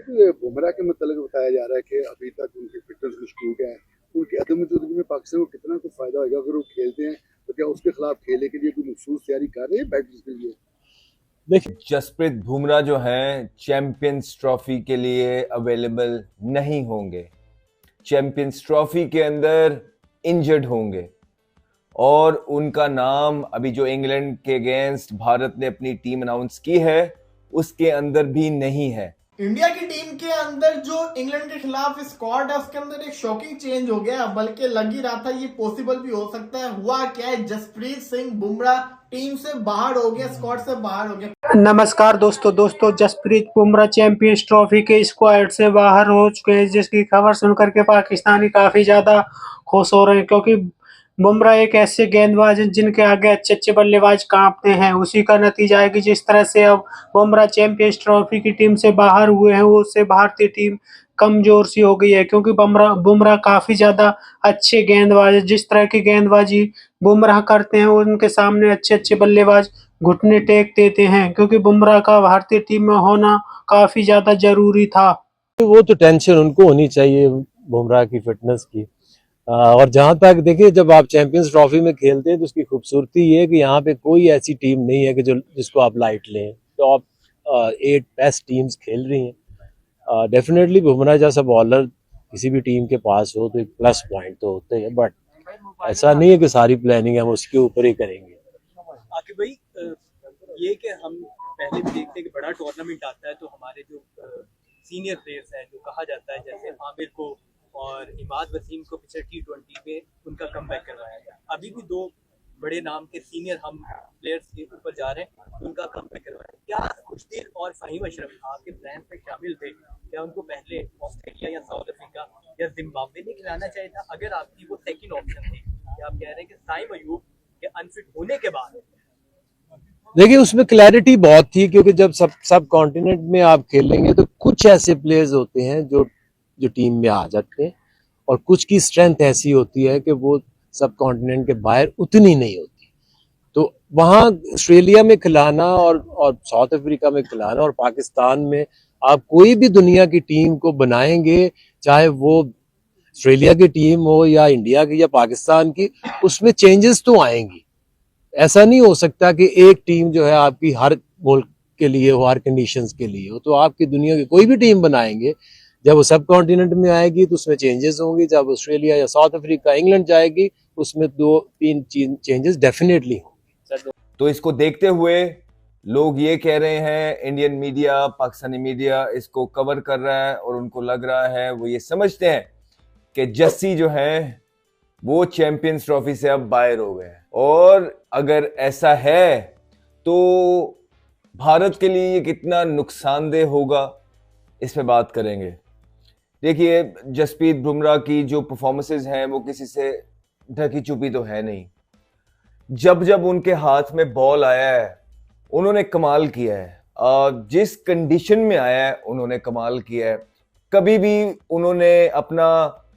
कि बुमराह के मतलब बताया जा रहा है कि अभी तक उनकी फिटनेस मशकूक है, उनकी अदम मौजूदगी में पाकिस्तान को कितना कुछ फायदा होगा अगर वो खेलते हैं, तो क्या उसके खिलाफ खेलने के लिए कोई मखसूस तैयारी कर रहे हैं बैटर्स के लिए? देखिए, जसप्रीत बुमराह जो हैं चैंपियंस ट्रॉफी के लिए अवेलेबल नहीं होंगे। चैंपियंस ट्रॉफी के अंदर इंजर्ड होंगे और उनका नाम अभी जो इंग्लैंड के अगेंस्ट भारत ने अपनी टीम अनाउंस की है उसके अंदर भी नहीं है। इंडिया की टीम के अंदर जो इंग्लैंड के खिलाफ स्क्वाड है उसके अंदर एक शॉकिंग चेंज हो गया, बल्कि लग ही रहा था ये पॉसिबल भी हो सकता है। हुआ क्या है, जसप्रीत सिंह बुमराह टीम से बाहर हो गया, स्क्वाड से बाहर हो गया। नमस्कार दोस्तों, जसप्रीत बुमराह चैंपियंस ट्रॉफी के स्क्वाड से बाहर हो चुके हैं, जिसकी खबर सुनकर के पाकिस्तानी काफी ज्यादा खुश हो रहे हैं, क्योंकि बुमराह एक ऐसे गेंदबाज हैं जिनके आगे अच्छे अच्छे बल्लेबाज कांपते हैं। उसी का नतीजा है कि जिस तरह से अब बुमराह चैंपियंस ट्रॉफी की टीम से बाहर हुए हैं, उससे भारतीय टीम कमजोर सी हो गई है, क्योंकि बुमराह बुमराह काफी ज्यादा अच्छे गेंदबाज है। जिस तरह की गेंदबाजी बुमराह करते हैं, उनके सामने अच्छे अच्छे बल्लेबाज घुटने टेक देते हैं, क्योंकि बुमराह का भारतीय टीम में होना काफी ज्यादा जरूरी था। वो तो टेंशन उनको होनी चाहिए बुमराह की फिटनेस की। और जहां तक देखिए, जब आप चैंपियंस ट्रॉफी में खेलते हैं तो उसकी खूबसूरती ये है कि यहाँ पे कोई ऐसी टीम नहीं है कि जो जिसको आप लाइट लें। टॉप 8 बेस्ट टीम्स खेल रही हैं। डेफिनेटली बुमराह जैसा बॉलर किसी भी टीम के पास हो तो एक प्लस पॉइंट तो होते हैं, बट ऐसा नहीं है कि सारी प्लानिंग हम उसके ऊपर ही करेंगे। आकिब भाई, ये कि हम पहले भी देखते हैं कि बड़ा टूर्नामेंट आता है तो हमारे जो सीनियर प्लेयर्स हैं, जो कहा जाता है, जैसे आमिर को और इमाद वसीम को पिछले T20 में उनका कमबैक करवाया गया। अभी भी दो बड़े नाम के सीनियर हम प्लेयर्स के ऊपर जा रहे हैं, उनका कमबैक करवाया। क्या खुशदिल और फहीम अशरफ आपके प्लान में शामिल थे? क्या उनको पहले ऑस्ट्रेलिया या साउथ अफ्रीका या जिम्बाब्वे में खिलाना चाहिए था अगर आपकी वो सेकंड ऑप्शन थी? क्या आप कह रहे हैं कि साइम अयूब के अनफिट होने के बाद? देखिए, उसमें क्लैरिटी बहुत थी, क्योंकि जब सब कॉन्टिनेंट में आप खेलेंगे तो कुछ ऐसे प्लेयर्स होते हैं जो जो टीम में आ जाते हैं, और कुछ की स्ट्रेंथ ऐसी होती है कि वो सब कॉन्टिनेंट के बाहर उतनी नहीं होती। तो वहाँ ऑस्ट्रेलिया में खिलाना और साउथ अफ्रीका में खिलाना और पाकिस्तान में आप कोई भी दुनिया की टीम को बनाएंगे, चाहे वो ऑस्ट्रेलिया की टीम हो या इंडिया की या पाकिस्तान की, उसमें चेंजेस तो आएंगी। ऐसा नहीं हो सकता कि एक टीम जो है आपकी हर मुल्क के लिए हो, हर कंडीशंस के लिए हो। तो आपकी दुनिया की कोई भी टीम बनाएंगे, जब वो सब कॉन्टिनेंट में आएगी तो उसमें चेंजेस होंगे। जब ऑस्ट्रेलिया या साउथ अफ्रीका, इंग्लैंड जाएगी, उसमें 2-3 चेंजेस डेफिनेटली होंगे। तो इसको देखते हुए लोग ये कह रहे हैं, इंडियन मीडिया, पाकिस्तानी मीडिया इसको कवर कर रहा है और उनको लग रहा है, वो ये समझते हैं कि जस्सी जो है वो चैंपियंस ट्रॉफी से अब बाहर हो गए। और अगर ऐसा है तो भारत के लिए ये कितना नुकसानदेह होगा, इस पे बात करेंगे। देखिए, जसप्रीत बुमराह की जो परफॉर्मेंसेज हैं वो किसी से ढकी छुपी तो है नहीं। जब जब उनके हाथ में बॉल आया है उन्होंने कमाल किया है। जिस कंडीशन में आया है उन्होंने कमाल किया है। कभी भी उन्होंने अपना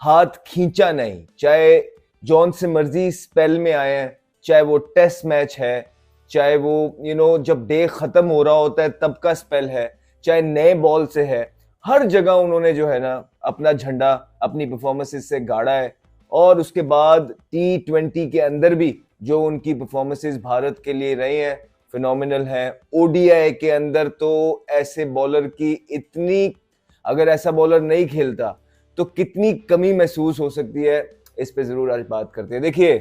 हाथ खींचा नहीं, चाहे जौन से मर्जी स्पेल में आए हैं, चाहे वो टेस्ट मैच है, चाहे वो जब डे खत्म हो रहा होता है तब का स्पेल है, चाहे नए बॉल से है। हर जगह उन्होंने जो है ना अपना झंडा अपनी परफॉर्मेंसेस से गाड़ा है। और उसके बाद T20 के अंदर भी जो उनकी परफॉर्मेंसेस भारत के लिए रही हैं फिनोमिनल हैं। ODI के अंदर तो ऐसे बॉलर की इतनी, अगर ऐसा बॉलर नहीं खेलता तो कितनी कमी महसूस हो सकती है, इस पे जरूर आज बात करते हैं। देखिए,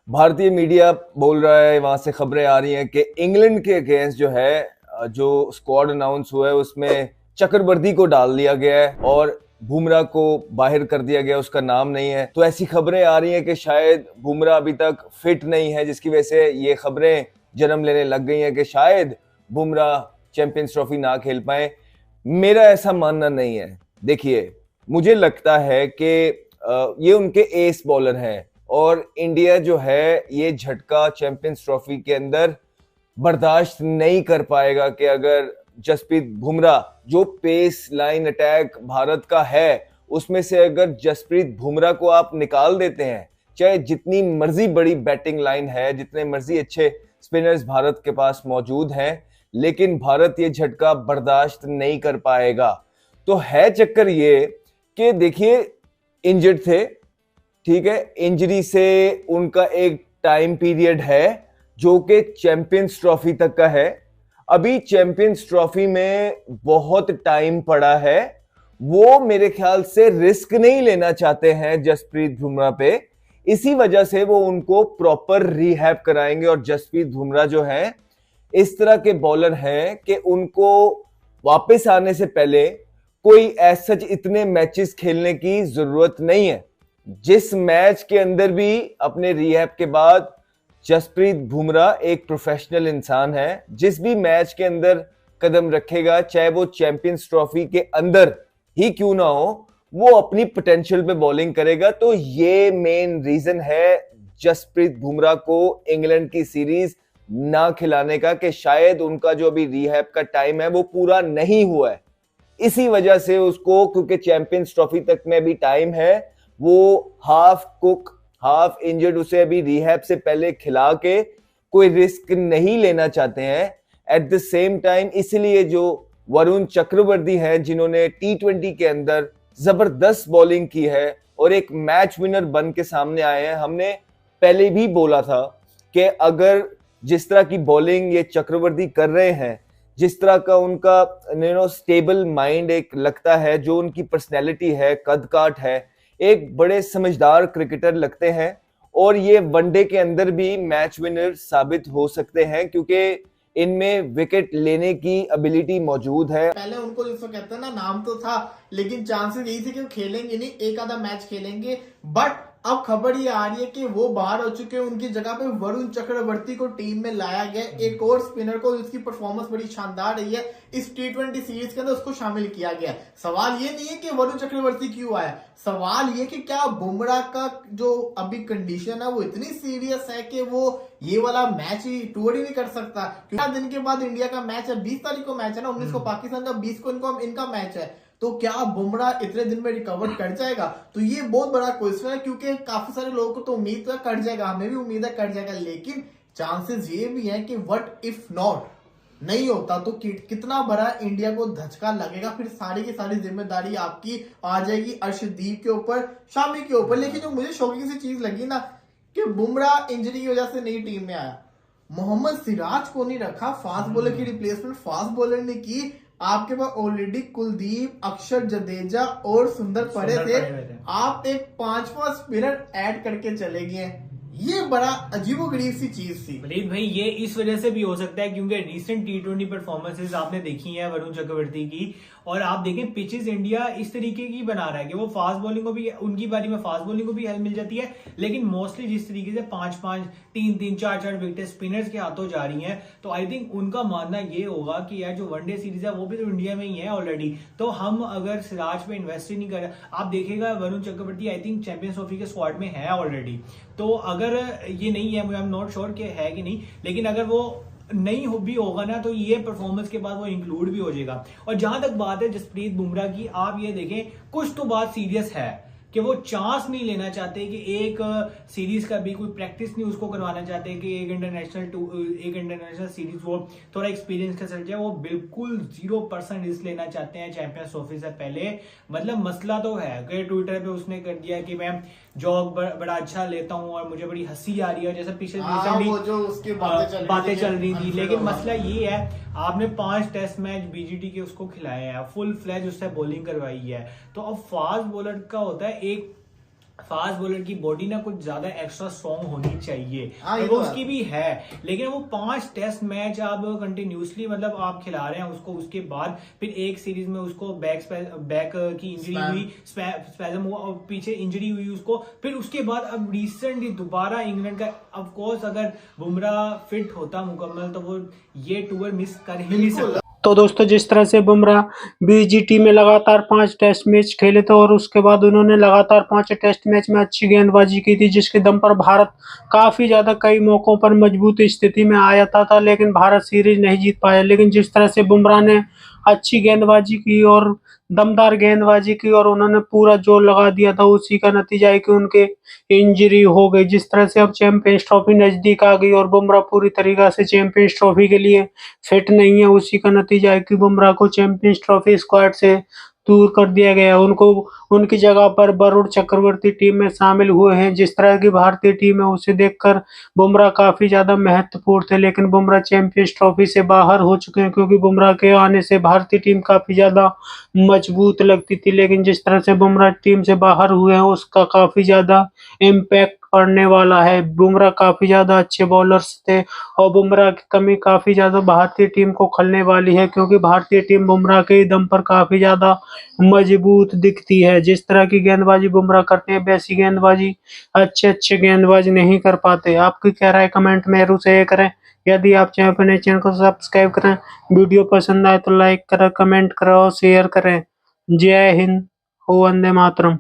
भारतीय मीडिया बोल रहा है, वहां से खबरें आ रही हैं कि इंग्लैंड के अगेंस्ट जो है जो स्क्वाड अनाउंस हुआ है उसमें चक्रवर्ती को डाल दिया गया है और बुमराह को बाहर कर दिया गया, उसका नाम नहीं है। तो ऐसी खबरें आ रही हैं कि शायद बुमराह अभी तक फिट नहीं है, जिसकी वजह से ये खबरें जन्म लेने लग गई हैं कि शायद बुमराह चैंपियंस ट्रॉफी ना खेल पाए। मेरा ऐसा मानना नहीं है। देखिए, मुझे लगता है कि ये उनके एस बॉलर हैं और इंडिया जो है ये झटका चैंपियंस ट्रॉफी के अंदर बर्दाश्त नहीं कर पाएगा कि अगर जसप्रीत बुमराह, जो पेस लाइन अटैक भारत का है, उसमें से अगर जसप्रीत बुमराह को आप निकाल देते हैं, चाहे जितनी मर्जी बड़ी बैटिंग लाइन है, जितने मर्जी अच्छे स्पिनर्स भारत के पास मौजूद हैं, लेकिन भारत ये झटका बर्दाश्त नहीं कर पाएगा। तो है चक्कर ये कि देखिए इंजर्ड थे, ठीक है, इंजरी से उनका एक टाइम पीरियड है जो कि चैंपियंस ट्रॉफी तक का है। अभी चैंपियंस ट्रॉफी में बहुत टाइम पड़ा है, वो मेरे ख्याल से रिस्क नहीं लेना चाहते हैं जसप्रीत बुमराह पे, इसी वजह से वो उनको प्रॉपर रिहैब कराएंगे। और जसप्रीत बुमराह जो है इस तरह के बॉलर हैं कि उनको वापस आने से पहले कोई ऐसा इतने मैचेस खेलने की जरूरत नहीं है। जिस मैच के अंदर भी अपने रिहैब के बाद जसप्रीत बुमराह एक प्रोफेशनल इंसान है, जिस भी मैच के अंदर कदम रखेगा, चाहे वो चैंपियंस ट्रॉफी के अंदर ही क्यों ना हो, वो अपनी पोटेंशियल पे बॉलिंग करेगा। तो ये मेन रीजन है जसप्रीत बुमराह को इंग्लैंड की सीरीज ना खिलाने का, कि शायद उनका जो अभी रिहैब का टाइम है वो पूरा नहीं हुआ है। इसी वजह से उसको, क्योंकि चैंपियंस ट्रॉफी तक में भी टाइम है, वो हाफ कुक हाफ इंजर्ड उसे अभी रिहैब से पहले खिला के कोई रिस्क नहीं लेना चाहते हैं। एट द सेम टाइम इसलिए जो वरुण चक्रवर्ती हैं, जिन्होंने T20 के अंदर जबरदस्त बॉलिंग की है और एक मैच विनर बन के सामने आए हैं, हमने पहले भी बोला था कि अगर जिस तरह की बॉलिंग ये चक्रवर्ती कर रहे हैं, जिस तरह का उनका स्टेबल माइंड एक लगता है, जो उनकी पर्सनैलिटी है, कद काठ है, एक बड़े समझदार क्रिकेटर लगते हैं और ये वनडे के अंदर भी मैच विनर साबित हो सकते हैं, क्योंकि इनमें विकेट लेने की एबिलिटी मौजूद है। पहले उनको जिसको कहते हैं ना, नाम तो था लेकिन चांसेस यही थे कि वो खेलेंगे नहीं, एक आधा मैच खेलेंगे। बट अब खबर ये आ रही है कि वो बाहर हो चुके हैं, उनकी जगह पे वरुण चक्रवर्ती को टीम में लाया गया, एक और स्पिनर को जिसकी परफॉर्मेंस बड़ी शानदार रही है इस T20 सीरीज के अंदर, उसको शामिल किया गया। सवाल ये नहीं है कि वरुण चक्रवर्ती क्यों आया, सवाल ये कि क्या बुमराह का जो अभी कंडीशन है वो इतनी सीरियस है कि वो ये वाला मैच ही टूर ही नहीं कर सकता। क्योंकि दिन के बाद इंडिया का मैच है, 20 तारीख को मैच है ना, 19 को पाकिस्तान का, 20 को इनका मैच है। तो क्या बुमराह इतने दिन में रिकवर कर जाएगा? तो ये बहुत बड़ा क्वेश्चन है, क्योंकि काफी सारे लोगों को तो उम्मीद है कर जाएगा, हमें भी उम्मीद है कर जाएगा, लेकिन चांसेस ये भी है कि व्हाट इफ नॉट नहीं होता तो कितना बड़ा इंडिया को धचका लगेगा। फिर सारी की सारी जिम्मेदारी आपकी आ जाएगी अर्शदीप के ऊपर, शामी के ऊपर। लेकिन जो मुझे शॉकिंग सी चीज लगी ना, कि बुमराह इंजरी की वजह से नई टीम में आया, मोहम्मद सिराज को नहीं रखा, फास्ट बॉलर की रिप्लेसमेंट फास्ट बॉलर ने की। आपके पास ऑलरेडी कुलदीप, अक्षर जडेजा और सुंदर पड़े थे, आप एक 5 स्पिनर ऐड करके चले गए। ये बड़ा अजीबोगरीब सी चीज थी। वलीद भाई, ये इस वजह से भी हो सकता है क्योंकि रिसेंट T20 परफॉर्मेंसेस आपने देखी हैं वरुण चक्रवर्ती की, और आप देखें पिचेस इंडिया इस तरीके की बना रहा है कि वो फास्ट बॉलिंग को भी, उनकी बारी में फास्ट बॉलिंग को भी हेल्प मिल जाती है, लेकिन मोस्टली जिस तरीके से 5-5, 3-3, 4-4 विकेटें स्पिनर्स के हाथों जा रही हैं, तो आई थिंक उनका मानना ये होगा कि यार जो वनडे सीरीज है वो भी तो इंडिया में ही है ऑलरेडी, तो हम अगर सिराज पे इन्वेस्ट ही नहीं करें, आप देखेगा Varun Chakravarthy I think champions trophy के स्क्वाड में है ऑलरेडी, तो अगर ये नहीं है, आई एम नॉट श्योर कि है कि नहीं, लेकिन अगर वो नहीं हो भी होगा ना, तो ये परफॉर्मेंस के बाद वो इंक्लूड भी हो जाएगा। और जहां तक बात है जसप्रीत बुमराह की, आप ये देखें कुछ तो बात सीरियस है कि वो चांस नहीं लेना चाहते कि एक सीरीज का भी कोई प्रैक्टिस नहीं उसको करवाना चाहते कि एक इंटरनेशनल सीरीज वो थोड़ा एक्सपीरियंस के साथ जाए, वो बिल्कुल 0% रिस्क लेना चाहते हैं चैंपियंस ट्रॉफी से पहले। मतलब मसला तो है कि ट्विटर पे उसने कर दिया कि मैं जॉग बड़ा अच्छा लेता हूं और मुझे बड़ी हंसी आ रही है, जैसे पिछले बातें चल रही थी, लेकिन मसला ये है आपने 5 टेस्ट मैच बीजीटी के उसको खिलाए हैं, फुल फ्लैज उससे बॉलिंग करवाई है, तो अब फास्ट बॉलर का होता है, एक फास्ट बॉलर की बॉडी ना कुछ ज्यादा एक्स्ट्रा स्ट्रॉन्ग होनी चाहिए, तो वो उसकी भी है, लेकिन वो 5 टेस्ट मैच आप कंटिन्यूसली मतलब आप खिला रहे हैं उसको, उसके बाद फिर एक सीरीज में उसको बैक की इंजरी हुई, स्पैजम हुआ और पीछे इंजरी हुई उसको, फिर उसके बाद अब रिसेंटली दोबारा इंग्लैंड का, ऑफ कोर्स अगर बुमराह फिट होता मुकम्मल तो वो ये टूर मिस कर ही नहीं सकता। तो दोस्तों, जिस तरह से बुमराह बीजीटी में लगातार 5 टेस्ट मैच खेले थे और उसके बाद उन्होंने लगातार 5 टेस्ट मैच में अच्छी गेंदबाजी की थी, जिसके दम पर भारत काफी ज्यादा कई मौकों पर मजबूत स्थिति में आया था, लेकिन भारत सीरीज नहीं जीत पाया। लेकिन जिस तरह से बुमराह ने अच्छी गेंदबाजी की और दमदार गेंदबाजी की और उन्होंने पूरा जोर लगा दिया था। उसी का नतीजा है कि उनके इंजरी हो गई। जिस तरह से अब चैंपियंस ट्रॉफी नजदीक आ गई और बुमराह पूरी तरीके से चैंपियंस ट्रॉफी के लिए फिट नहीं है, उसी का नतीजा है कि बुमराह को चैंपियंस ट्रॉफी स्क्वाड से दूर कर दिया गया। उनको उनकी जगह पर वरुण चक्रवर्ती टीम में शामिल हुए हैं। जिस तरह की भारतीय टीम है उसे देखकर बुमराह काफी ज्यादा महत्वपूर्ण थे, लेकिन बुमराह चैंपियंस ट्रॉफी से बाहर हो चुके हैं क्योंकि बुमराह के आने से भारतीय टीम काफी ज्यादा मजबूत लगती थी। लेकिन जिस तरह से बुमराह टीम से बाहर हुए हैं उसका काफी ज्यादा इम्पैक्ट पड़ने वाला है। बुमराह काफी ज्यादा अच्छे बॉलर्स थे और बुमराह की कमी काफी ज्यादा भारतीय टीम को खलने वाली है क्योंकि भारतीय टीम बुमराह के दम पर काफी ज्यादा मजबूत दिखती है। जिस तरह की गेंदबाजी बुमराह करते हैं वैसी गेंदबाजी अच्छे गेंदबाज नहीं कर पाते। आपकी क्या राय कमेंट में जरूर शेयर करें। यदि आप चाहें अपने चैनल को सब्सक्राइब करें, वीडियो पसंद आए तो लाइक करें, कमेंट करें और शेयर करें। जय हिंद, हो वंदे मातरम।